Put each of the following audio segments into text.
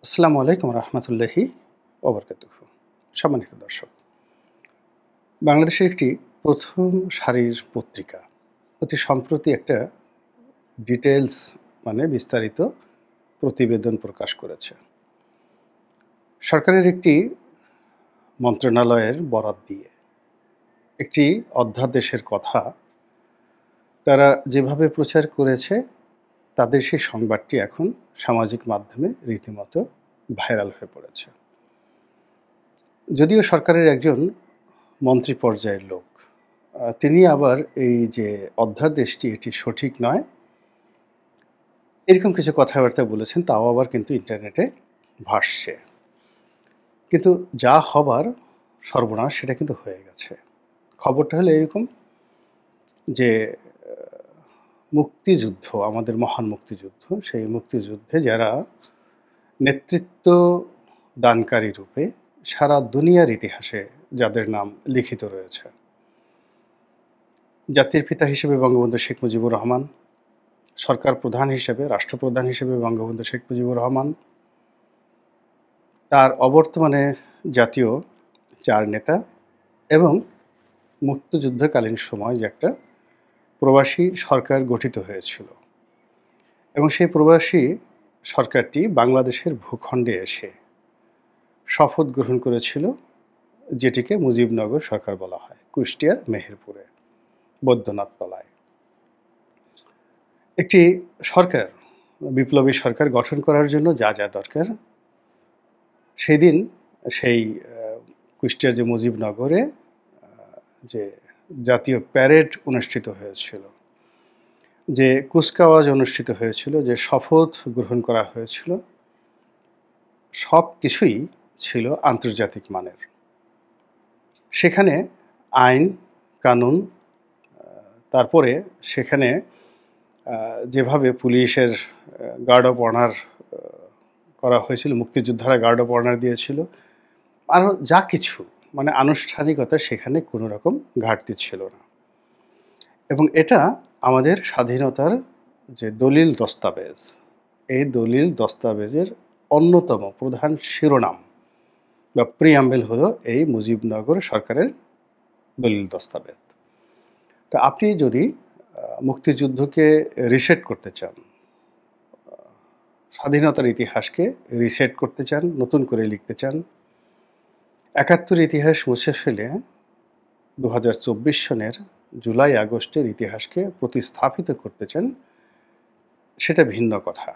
আসসালামু আলাইকুম রহমতুল্লাহি ওবরকাতুহু। সম্মানিত দর্শক, বাংলাদেশের একটি প্রথম সারির পত্রিকা অতি সম্প্রতি একটা ডিটেলস বিস্তারিত প্রতিবেদন প্রকাশ করেছে। সরকারের একটি মন্ত্রণালয়ের বরাত দিয়ে একটি অধ্যাদেশের কথা তারা যেভাবে প্রচার করেছে, তাদের সেই সংবাদটি এখন সামাজিক মাধ্যমে রীতিমতো ভাইরাল হয়ে পড়েছে। যদিও সরকারের একজন মন্ত্রী পর্যায়ের লোক, তিনি আবার এই যে অধ্যাদেশটি এটি সঠিক নয় এরকম কিছু কথাবার্তা বলেছেন, তাও আবার কিন্তু ইন্টারনেটে ভাসছে। কিন্তু যা হবার সর্বনাশ সেটা কিন্তু হয়ে গেছে। খবরটা হলো এরকম যে মুক্তিযুদ্ধ, আমাদের মহান মুক্তিযুদ্ধ, সেই মুক্তিযুদ্ধে যারা নেতৃত্ব দানকারী রূপে সারা দুনিয়ার ইতিহাসে যাদের নাম লিখিত রয়েছে, জাতির পিতা হিসেবে বঙ্গবন্ধু শেখ মুজিবুর রহমান, সরকার প্রধান হিসেবে, রাষ্ট্রপ্রধান হিসেবে বঙ্গবন্ধু শেখ মুজিবুর রহমান, তার অবর্তমানে জাতীয় 4 নেতা এবং মুক্তিযুদ্ধকালীন সময় যে একটা প্রবাসী সরকার গঠিত হয়েছিল এবং সেই প্রবাসী সরকারটি বাংলাদেশের ভূখণ্ডে এসে শপথ গ্রহণ করেছিল, যেটিকে মুজিবনগর সরকার বলা হয়, কুষ্টিয়ার মেহেরপুরে বৈদ্যনাথ তলায়। একটি সরকার, বিপ্লবী সরকার গঠন করার জন্য যা যা দরকার, সেই দিন সেই কুষ্টিয়ার যে মুজিবনগরে যে জাতীয় প্যারেড অনুষ্ঠিত হয়েছিল, যে কুচকাওয়াজ অনুষ্ঠিত হয়েছিল, যে শপথ গ্রহণ করা হয়েছিল, সব কিছুই ছিল আন্তর্জাতিক মানের। সেখানে আইন কানুন, তারপরে সেখানে যেভাবে পুলিশের গার্ড অফ অনার করা হয়েছিল, মুক্তিযোদ্ধারা গার্ড অফ অনার দিয়েছিল, আরও যা কিছু আনুষ্ঠানিকতা, সেখানে কোনো রকম ঘাটতি ছিল না। এবং এটা আমাদের স্বাধীনতার যে দলিল দস্তাবেজ, এই দলিল দস্তাবেজের অন্যতম প্রধান শিরোনাম বা প্রিয়াম্বেল হলো এই মুজিবনগর সরকারের দলিল দস্তাবেজ। তো আপনি যদি মুক্তিযুদ্ধকে রিসেট করতে চান, স্বাধীনতার ইতিহাসকে রিসেট করতে চান, নতুন করে লিখতে চান, ৭১ ইতিহাস মুছে ফেলে ২০২৪ সনের জুলাই আগস্টের ইতিহাসকে প্রতিস্থাপিত করতে চান, সেটা ভিন্ন কথা।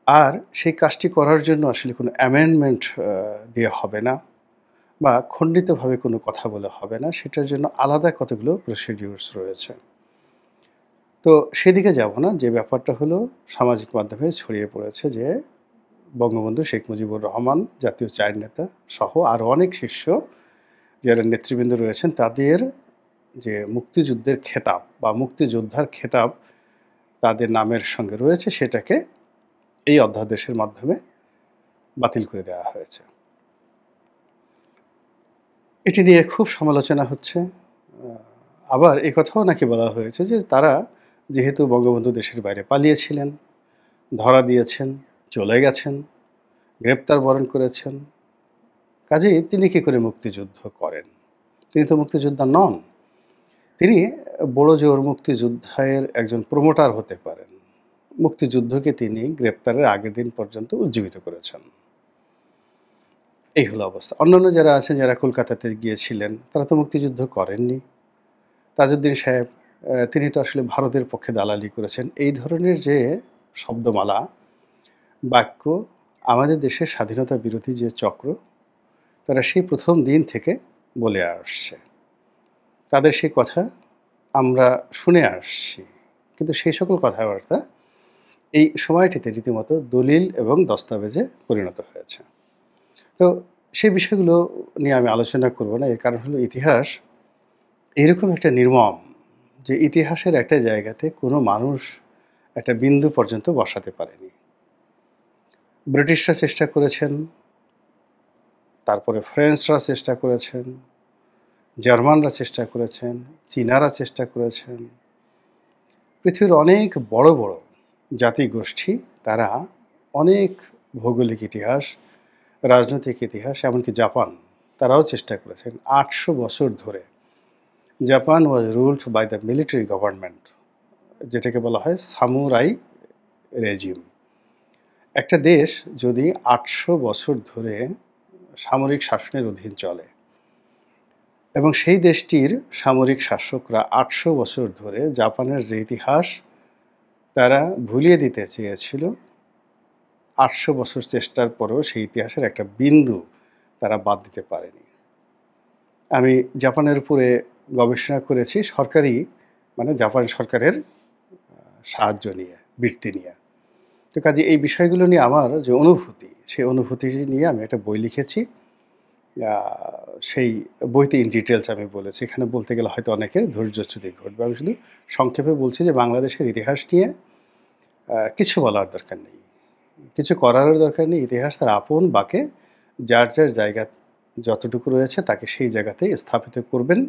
আর সেই কাজটি করার জন্য আসলে কোনো অ্যামেন্ডমেন্ট দিয়ে হবে না বা খণ্ডিতভাবে কোনো কথা বলে হবে না, সেটার জন্য আলাদা কতগুলো প্রসিডিউরস রয়েছে। তো সেদিকে যাব না। যে ব্যাপারটা হলো, সামাজিক মাধ্যমে ছড়িয়ে পড়েছে যে বঙ্গবন্ধু শেখ মুজিবুর রহমান, জাতীয় 4 নেতা সহ আরও অনেক শীর্ষ যারা নেতৃবৃন্দ রয়েছেন, তাদের যে মুক্তিযুদ্ধের খেতাব বা মুক্তিযোদ্ধার খেতাব তাদের নামের সঙ্গে রয়েছে, সেটাকে এই অধ্যাদেশের মাধ্যমে বাতিল করে দেওয়া হয়েছে। এটি নিয়ে খুব সমালোচনা হচ্ছে। আবার এই কথাও নাকি বলা হয়েছে যে তারা যেহেতু বঙ্গবন্ধু দেশের বাইরে পালিয়েছিলেন, ধরা দিয়েছেন, চলে গেছেন, গ্রেপ্তার বরণ করেছেন, কাজেই তিনি কী করে মুক্তিযুদ্ধ করেন? তিনি তো মুক্তিযোদ্ধা নন। তিনি বড় জোর মুক্তিযুদ্ধের একজন প্রমোটার হতে পারেন। মুক্তিযুদ্ধকে তিনি গ্রেপ্তারের আগের দিন পর্যন্ত উজ্জীবিত করেছেন। এই হলো অবস্থা। অন্যান্য যারা আছেন, যারা কলকাতাতে গিয়েছিলেন, তারা তো মুক্তিযুদ্ধ করেননি। তাজউদ্দিন সাহেব, তিনি তো আসলে ভারতের পক্ষে দালালি করেছেন। এই ধরনের যে শব্দমালা, বাক্য আমাদের দেশের স্বাধীনতা বিরোধী যে চক্র, তারা সেই প্রথম দিন থেকে বলে আসছে। তাদের সেই কথা আমরা শুনে আসছি, কিন্তু সেই সকল কথাবার্তা এই সময়টিতে রীতিমতো দলিল এবং দস্তাবেজে পরিণত হয়েছে। তো সেই বিষয়গুলো নিয়ে আমি আলোচনা করব না। এর কারণ হলো, ইতিহাস এরকম একটা নির্মম, যে ইতিহাসের একটা জায়গাতে কোনো মানুষ একটা বিন্দু পর্যন্ত বসাতে পারেনি। ব্রিটিশরা চেষ্টা করেছেন, তারপরে ফ্রেঞ্চরা চেষ্টা করেছেন, জার্মানরা চেষ্টা করেছেন, চীনারা চেষ্টা করেছেন, পৃথিবীর অনেক বড় বড় জাতিগোষ্ঠী তারা অনেক ভৌগোলিক ইতিহাস, রাজনৈতিক ইতিহাস, এমনকি জাপান তারাও চেষ্টা করেছেন। ৮০০ বছর ধরে Japan was ruled by the military government, যেটাকে বলা হয় সামুরাই রেজিম। একটা দেশ যদি ৮০০ বছর ধরে সামরিক শাসনের অধীন চলে এবং সেই দেশটির সামরিক শাসকরা ৮০০ বছর ধরে জাপানের যে ইতিহাস তারা ভুলিয়ে দিতে চেয়েছিল, ৮০০ বছর চেষ্টার পরেও সেই ইতিহাসের একটা বিন্দু তারা বাদ দিতে পারেনি। আমি জাপানের উপরে গবেষণা করেছি সরকারি, মানে জাপান সরকারের সাহায্য নিয়ে, বৃত্তি নিয়ে। তো কাজে এই বিষয়গুলো নিয়ে আমার যে অনুভূতি, সেই অনুভূতি নিয়ে আমি একটা বই লিখেছি। সেই বইতে ইন ডিটেলস আমি বলেছি। এখানে বলতে গেলে হয়তো অনেকের ধৈর্যচ্যুতি ঘটবে। আমি শুধু সংক্ষেপে বলছি যে বাংলাদেশের ইতিহাস নিয়ে কিছু বলার দরকার নেই, কিছু করারও দরকার নেই। ইতিহাস তার আপন বাঁকে যার যার জায়গা যতটুকু রয়েছে তাকে সেই জায়গাতে স্থাপিত করবেন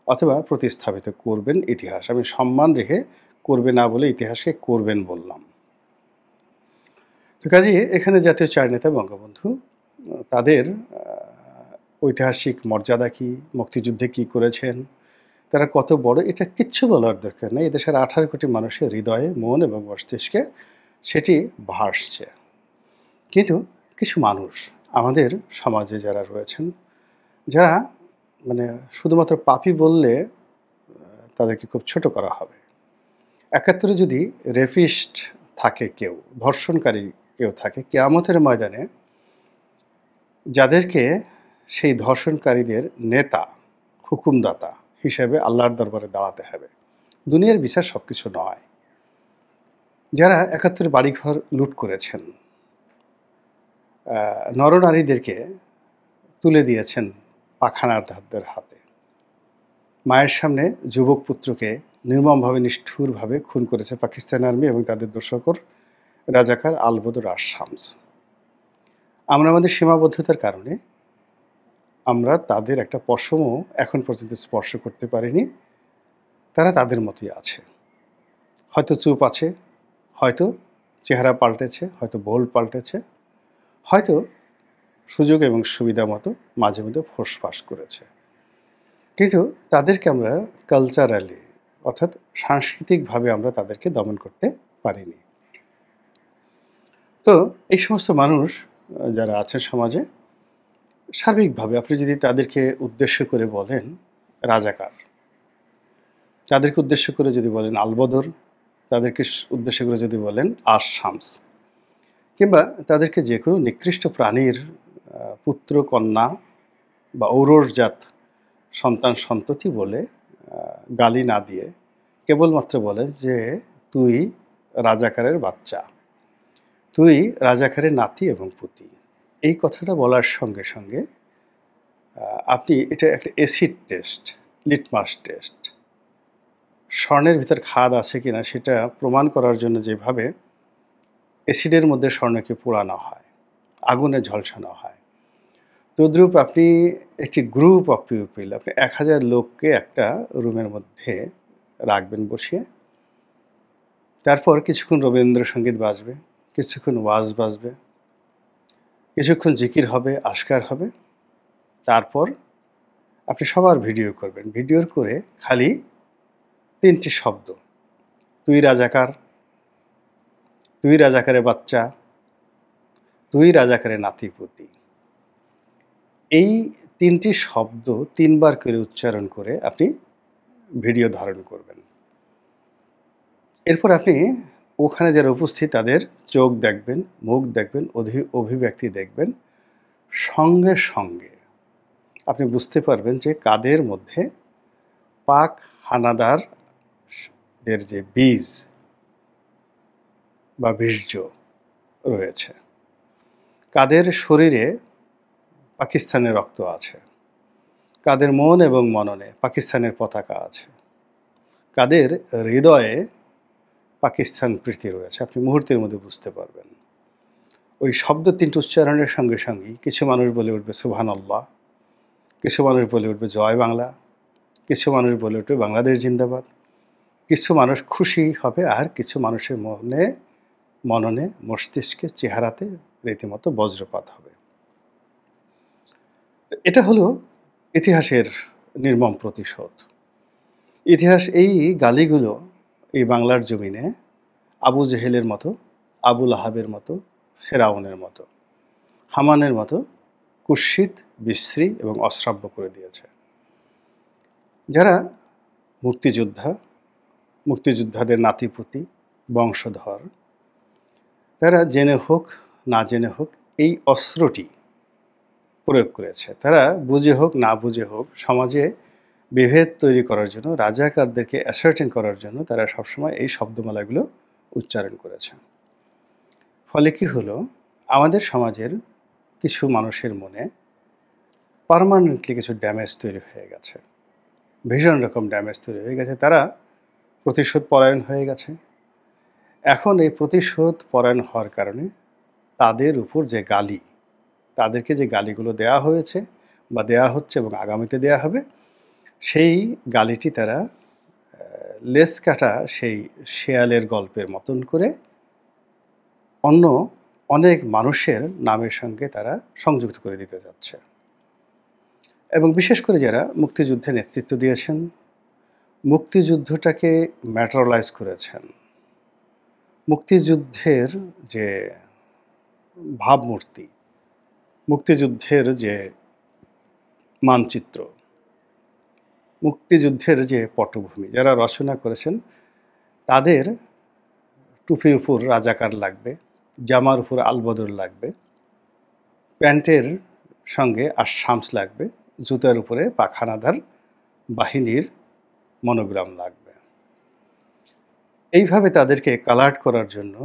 অথবা প্রতিস্থাপিত করবেন ইতিহাস। আমি সম্মান রেখে করবে না বলে ইতিহাসকে করবেন বললাম। তো কাজে এখানে জাতীয় চার নেতা বঙ্গবন্ধু, তাদের ঐতিহাসিক মর্যাদা কী, মুক্তিযুদ্ধে কী করেছেন, তারা কত বড়, এটা কিচ্ছু বলার দরকার নেই। এদেশের 18 কোটি মানুষের হৃদয়ে, মন এবং মস্তিষ্কে সেটি ভাসছে। কিন্তু কিছু মানুষ আমাদের সমাজে যারা রয়েছেন, যারা মানে শুধুমাত্র পাপী বললে তাদেরকে খুব ছোট করা হবে। ৭১ যদি রেপিস্ট থাকে কেউ, ধর্ষণকারী কেউ থাকে, কিয়ামতের ময়দানে যাদেরকে সেই ধর্ষণকারীদের নেতা, হুকুমদাতা হিসেবে আল্লাহর দরবারে দাঁড়াতে হবে। দুনিয়ার বিচার সব কিছু নয়। যারা ৭১ বাড়িঘর লুট করেছেন, নরনারীদেরকে তুলে দিয়েছেন পাখানারদের হাতে, মায়ের সামনে যুবক পুত্রকে নির্মমভাবে নিষ্ঠুরভাবে খুন করেছে পাকিস্তান আর্মি এবং তাদের দোসখোর রাজাকার আল-বদর আশ-শামস। আমরা আমাদের সীমাবদ্ধতার কারণে আমরা তাদের একটা পশমও এখন পর্যন্ত স্পর্শ করতে পারিনি। তারা তাদের মতোই আছে, হয়তো চুপ আছে, হয়তো চেহারা পাল্টেছে, হয়তো বোল পাল্টেছে, হয়তো সুযোগ এবং সুবিধা মতো মাঝে মধ্যে ফোঁসফাস করেছে। কিন্তু তাদেরকে আমরা কালচারালি, অর্থাৎ সাংস্কৃতিকভাবে আমরা তাদেরকে দমন করতে পারিনি। তো এই সমস্ত মানুষ যারা আছে সমাজে, সার্বিকভাবে আপনি যদি তাদেরকে উদ্দেশ্য করে বলেন রাজাকার, তাদেরকে উদ্দেশ্য করে যদি বলেন আল-বদর, তাদেরকে উদ্দেশ্য করে যদি বলেন আশ-শামস, কিংবা তাদেরকে যে কোনো নিকৃষ্ট প্রাণীর পুত্র কন্যা বা ঔরসজাত সন্তান সন্ততি বলে গালি না দিয়ে কেবলমাত্র বলেন যে তুই রাজাকারের বাচ্চা, তুই রাজাকারের নাতি এবং পুতি, এই কথাটা বলার সঙ্গে সঙ্গে আপনি এটা একটা অ্যাসিড টেস্ট, লিটমাস টেস্ট, স্বর্ণের ভিতর খাদ আছে কিনা সেটা প্রমাণ করার জন্য যেভাবে অ্যাসিডের মধ্যে স্বর্ণকে পোড়ানো হয়, আগুনে ঝলসানো হয়, তদ্রূপ আপনি একটি গ্রুপ অফ পিপল, আপনি 1000 লোককে একটা রুমের মধ্যে রাখবেন বসিয়ে, তারপর কিছুক্ষণ রবীন্দ্রসঙ্গীত বাজবে, কিছুক্ষণ ওয়াজ বাজবে, কিছুক্ষণ জিকির হবে, আশকার হবে, তারপর আপনি সবার ভিডিও করবেন। ভিডিওর করে খালি 3টি শব্দ, তুই রাজাকার, তুই রাজাকারের বাচ্চা, তুই রাজাকারের নাতিপুতি, এই 3টি শব্দ 3 বার করে উচ্চারণ করে আপনি ভিডিও ধারণ করবেন। এরপর আপনি ওখানে যারা উপস্থিত তাদের চোখ দেখবেন, মুখ দেখবেন, অভিব্যক্তি দেখবেন, সঙ্গে সঙ্গে আপনি বুঝতে পারবেন যে কাদের মধ্যে পাক হানাদারদের যে বীজ বা বীর্য রয়েছে, কাদের শরীরে পাকিস্তানের রক্ত আছে, কাদের মন এবং মননে পাকিস্তানের পতাকা আছে, কাদের হৃদয়ে পাকিস্তান প্রীতি রয়েছে, আপনি মুহূর্তের মধ্যে বুঝতে পারবেন। ওই শব্দ 3টি উচ্চারণের সঙ্গে সঙ্গেই কিছু মানুষ বলে উঠবে সুবহানাল্লাহ, কিছু মানুষ বলে উঠবে জয় বাংলা, কিছু মানুষ বলে উঠবে বাংলাদেশ জিন্দাবাদ, কিছু মানুষ খুশি হবে, আর কিছু মানুষের মননে, মস্তিষ্কে, চেহারাতে রীতিমতো বজ্রপাত হবে। এটা হলো ইতিহাসের নির্মম প্রতিশোধ। ইতিহাস এই গালিগুলো এই বাংলার জমিনে আবু জেহেলের মতো, আবু লাহাবের মতো, ফেরাউনের মতো, হামানের মতো কুৎসিত, বিশ্রী এবং অশ্রাব্য করে দিয়েছে। যারা মুক্তিযোদ্ধা, মুক্তিযোদ্ধাদের নাতিপুতি, বংশধর, তারা জেনে হোক না জেনে হোক এই অস্ত্রটি প্রয়োগ করেছে। তারা বুঝে হোক না বুঝে হোক সমাজে বিভেদ তৈরি করার জন্য, রাজাকারদেরকে অ্যাসার্টেন করার জন্য তারা সবসময় এই শব্দমালাগুলো উচ্চারণ করেছে। ফলে কি হলো, আমাদের সমাজের কিছু মানুষের মনে পার্মানেন্টলি কিছু ড্যামেজ তৈরি হয়ে গেছে, ভীষণ রকম ড্যামেজ তৈরি হয়ে গেছে। তারা প্রতিশোধ পরায়ণ হয়ে গেছে। এখন এই প্রতিশোধ পরায়ণ হওয়ার কারণে তাদের উপর যে গালি, তাদেরকে যে গালিগুলো দেয়া হয়েছে বা দেয়া হচ্ছে এবং আগামীতে দেয়া হবে, সেই গালিটি তারা লেজ কাটা সেই শেয়ালের গল্পের মতন করে অন্য অনেক মানুষের নামের সঙ্গে তারা সংযুক্ত করে দিতে যাচ্ছে। এবং বিশেষ করে যারা মুক্তিযুদ্ধে নেতৃত্ব দিয়েছেন, মুক্তিযুদ্ধটাকে ম্যাটেরিয়ালাইজ করেছেন, মুক্তিযুদ্ধের যে ভাবমূর্তি, মুক্তিযুদ্ধের যে মানচিত্র, মুক্তিযুদ্ধের যে পটভূমি যারা রচনা করেছেন, তাদের টুপির উপর রাজাকার লাগবে, জামার উপর আলবদর লাগবে, প্যান্টের সঙ্গে আশামস লাগবে, জুতার উপরে পাখানাদার বাহিনীর মনোগ্রাম লাগবে। এইভাবে তাদেরকে কালার্ড করার জন্য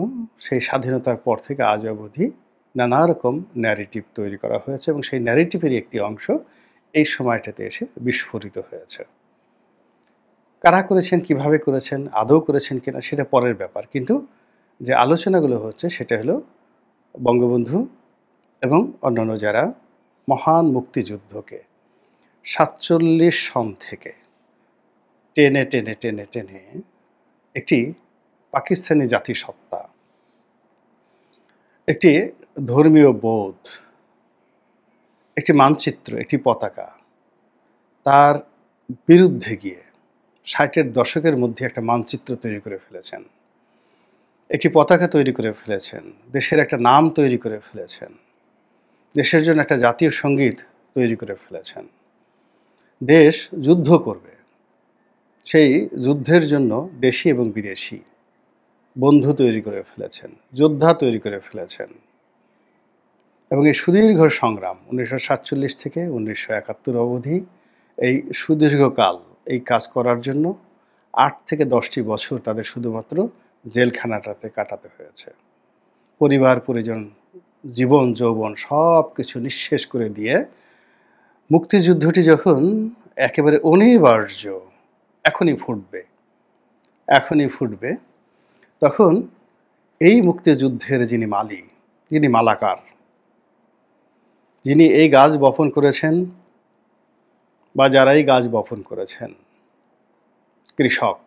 সেই স্বাধীনতার পর থেকে আজ অবধি নানা রকম ন্যারেটিভ তৈরি করা হয়েছে এবং সেই ন্যারেটিভেরই একটি অংশ এই সময়টাতে এসে বিস্ফোরিত হয়েছে। কারা করেছেন, কিভাবে করেছেন, আদৌ করেছেন কিনা সেটা পরের ব্যাপার, কিন্তু যে আলোচনাগুলো হচ্ছে সেটা হলো বঙ্গবন্ধু এবং অন্যান্য যারা মহান মুক্তিযুদ্ধকে 47 সন থেকে টেনে টেনে টেনে টেনে একটি পাকিস্তানি জাতিসত্তা, একটি ধর্মীয় বোধ, একটি মানচিত্র, একটি পতাকা, তার বিরুদ্ধে গিয়ে 60-এর দশকের মধ্যে একটা মানচিত্র তৈরি করে ফেলেছেন, একটি পতাকা তৈরি করে ফেলেছেন, দেশের একটা নাম তৈরি করে ফেলেছেন, দেশের জন্য একটা জাতীয় সঙ্গীত তৈরি করে ফেলেছেন। দেশ যুদ্ধ করবে, সেই যুদ্ধের জন্য দেশি এবং বিদেশি বন্ধু তৈরি করে ফেলেছেন, যোদ্ধা তৈরি করে ফেলেছেন। এবং এই সুদীর্ঘ সংগ্রাম 1947 থেকে 1971 অবধি, এই সুদীর্ঘকাল এই কাজ করার জন্য 8 থেকে 10টি বছর তাদের শুধুমাত্র জেলখানাটাতে কাটাতে হয়েছে। পরিবার পরিজন, জীবন যৌবন সব কিছু নিঃশেষ করে দিয়ে মুক্তিযুদ্ধটি যখন একেবারে অনিবার্য, এখনই ফুটবে, এখনই ফুটবে, তখন এই মুক্তিযুদ্ধের যিনি মালি, যিনি মালাকার, যিনি এই গাছ বপন করেছেন বা যারাই গাছ বপন করেছেন, কৃষক,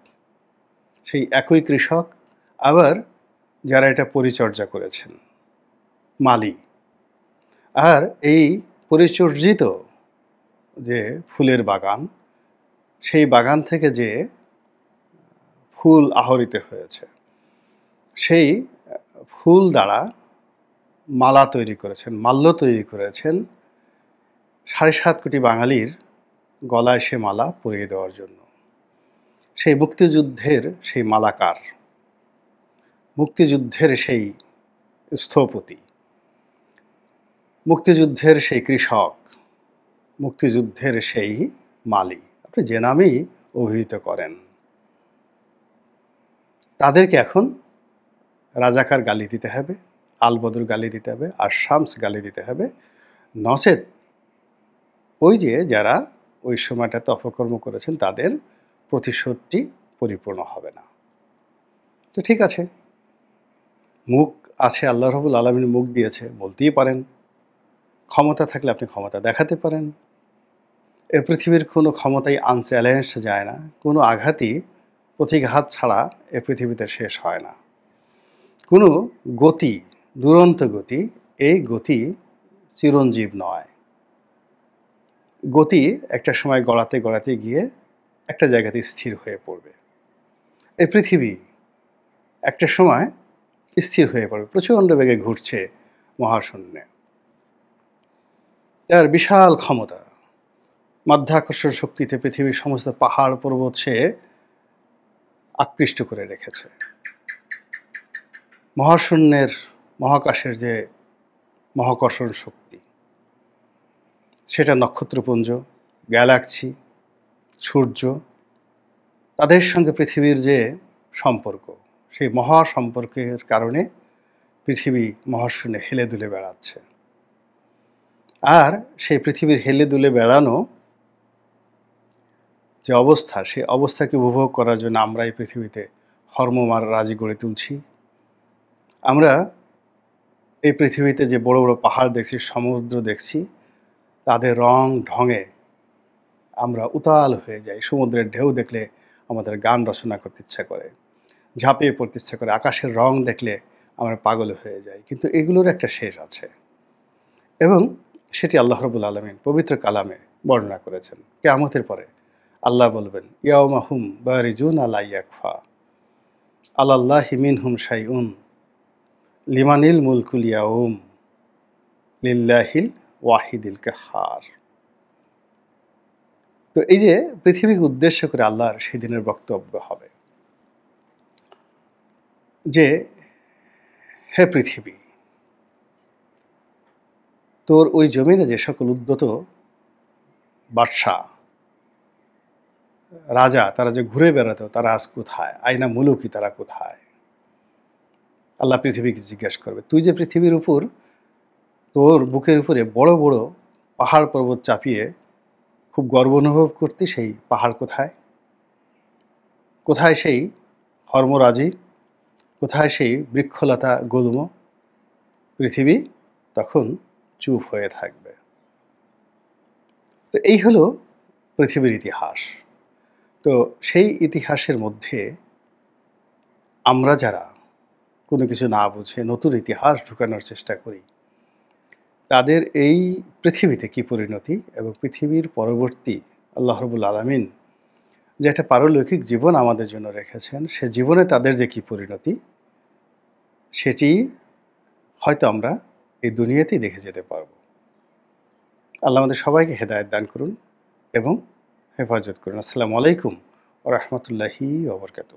সেই একই কৃষক, আবার যারা এটা পরিচর্যা করেছেন, মালি, আর এই পরিচর্যিত যে ফুলের বাগান, সেই বাগান থেকে যে ফুল আহরিত হয়েছে, সেই ফুল দ্বারা মালা তৈরি করেছেন, মাল্য তৈরি করেছেন 7.5 কোটি বাঙালির গলায় সে মালা পরিয়ে দেওয়ার জন্য। সেই মুক্তিযুদ্ধের সেই মালাকার, মুক্তিযুদ্ধের সেই স্থপতি, মুক্তিযুদ্ধের সেই কৃষক, মুক্তিযুদ্ধের সেই মালি, আপনি যে নামেই অভিহিত করেন, তাদেরকে এখন রাজাকার গালি দিতে হবে, আলবদর গালি দিতে হবে, আর শামস গালি দিতে হবে, নচেত ওই যে যারা ওই সময়টাতে অপকর্ম করেছেন তাদের প্রতিশোধটি পরিপূর্ণ হবে না। তো ঠিক আছে, মুখ আছে, আল্লাহ রাব্বুল আলামিন মুখ দিয়েছে, বলতেই পারেন, ক্ষমতা থাকলে আপনি ক্ষমতা দেখাতে পারেন। এ পৃথিবীর কোনো ক্ষমতাই আনচ্যালেঞ্জড যায় না, কোনো আঘাতই প্রতিঘাত ছাড়া এ পৃথিবীতে শেষ হয় না, কোনো গতি, দুরন্ত গতি এই গতি চিরঞ্জীব নয়। গতি একটা সময় গড়াতে গড়াতে গিয়ে একটা জায়গাতে স্থির হয়ে পড়বে। এই পৃথিবী একটা সময় স্থির হয়ে পড়বে, প্রচণ্ড বেগে ঘুরছে মহাশূন্যে। তার বিশাল ক্ষমতা, মাধ্যাকর্ষণ শক্তিতে পৃথিবীর সমস্ত পাহাড় পর্বত সে আকৃষ্ট করে রেখেছে। মহাশূন্যের, মহাকাশের যে মহাকর্ষণ শক্তি, সেটা নক্ষত্রপুঞ্জ, গ্যালাক্সি, সূর্য, তাদের সঙ্গে পৃথিবীর যে সম্পর্ক, সেই মহা সম্পর্কের কারণে পৃথিবী মহাশূন্যে হেলে দুলে বেড়াচ্ছে। আর সেই পৃথিবীর হেলে দুলে বেড়ানো যে অবস্থা, সেই অবস্থাকে উপভোগ করার জন্য আমরা এই পৃথিবীতে হর্মমার রাজি গড়ে তুলছি। আমরা এই পৃথিবীতে যে বড় বড় পাহাড় দেখছি, সমুদ্র দেখছি, তাদের রং ঢঙে আমরা উতাল হয়ে যাই। সমুদ্রের ঢেউ দেখলে আমাদের গান রচনা করতে ইচ্ছা করে, ঝাঁপিয়ে পড়তে ইচ্ছা করে। আকাশের রং দেখলে আমরা পাগল হয়ে যাই। কিন্তু এগুলোর একটা শেষ আছে, এবং সেটি আল্লাহ রাব্বুল আলামিন পবিত্র কালামে বর্ণনা করেছেন। কিয়ামতের পরে আল্লাহ বলবেন, ইয়াউমা হুম বারিজুনা লা ইয়াখফা আলাল্লাহি মিনহুম শাইউন লিমানিল মুলকুল ইয়াউম লিল্লাহিল ওয়াহিদিল কাহ্হার। তো এই যে পৃথিবীকে উদ্দেশ্য করে আল্লাহর সেদিনের বক্তব্য হবে যে, হে পৃথিবী, তোর ওই জমিনে যে সকল উদ্যত বাদশাহ, রাজা, তারা যে ঘুরে বেড়াতো, তারা আজ কোথায়? আইনা মুলুকি, তারা কোথায়? আল্লাহ পৃথিবীকে জিজ্ঞাসা করবে, তুই যে পৃথিবীর উপর, তোর বুকের উপরে বড় বড় পাহাড় পর্বত চাপিয়ে খুব গর্ব অনুভব করতি, সেই পাহাড় কোথায়? কোথায় সেই হর্মরাজি? কোথায় সেই বৃক্ষলতা গুল্ম? পৃথিবী তখন চুপ হয়ে থাকবে। তো এই হলো পৃথিবীর ইতিহাস। তো সেই ইতিহাসের মধ্যে আমরা যারা কোনো কিছু না বুঝে নতুন ইতিহাস ঢুকানোর চেষ্টা করি, তাদের এই পৃথিবীতে কি পরিণতি, এবং পৃথিবীর পরবর্তী আল্লাহ রাব্বুল আলামিন যে একটা পারলৌকিক জীবন আমাদের জন্য রেখেছেন, সে জীবনে তাদের যে কি পরিণতি, সেটি হয়তো আমরা এই দুনিয়াতেই দেখে যেতে পারব। আল্লাহ আমাদের সবাইকে হেদায়েত দান করুন এবং হেফাজত করুন। আসসালামু আলাইকুম ওয়া রাহমাতুল্লাহি ওয়া বারাকাতুহু।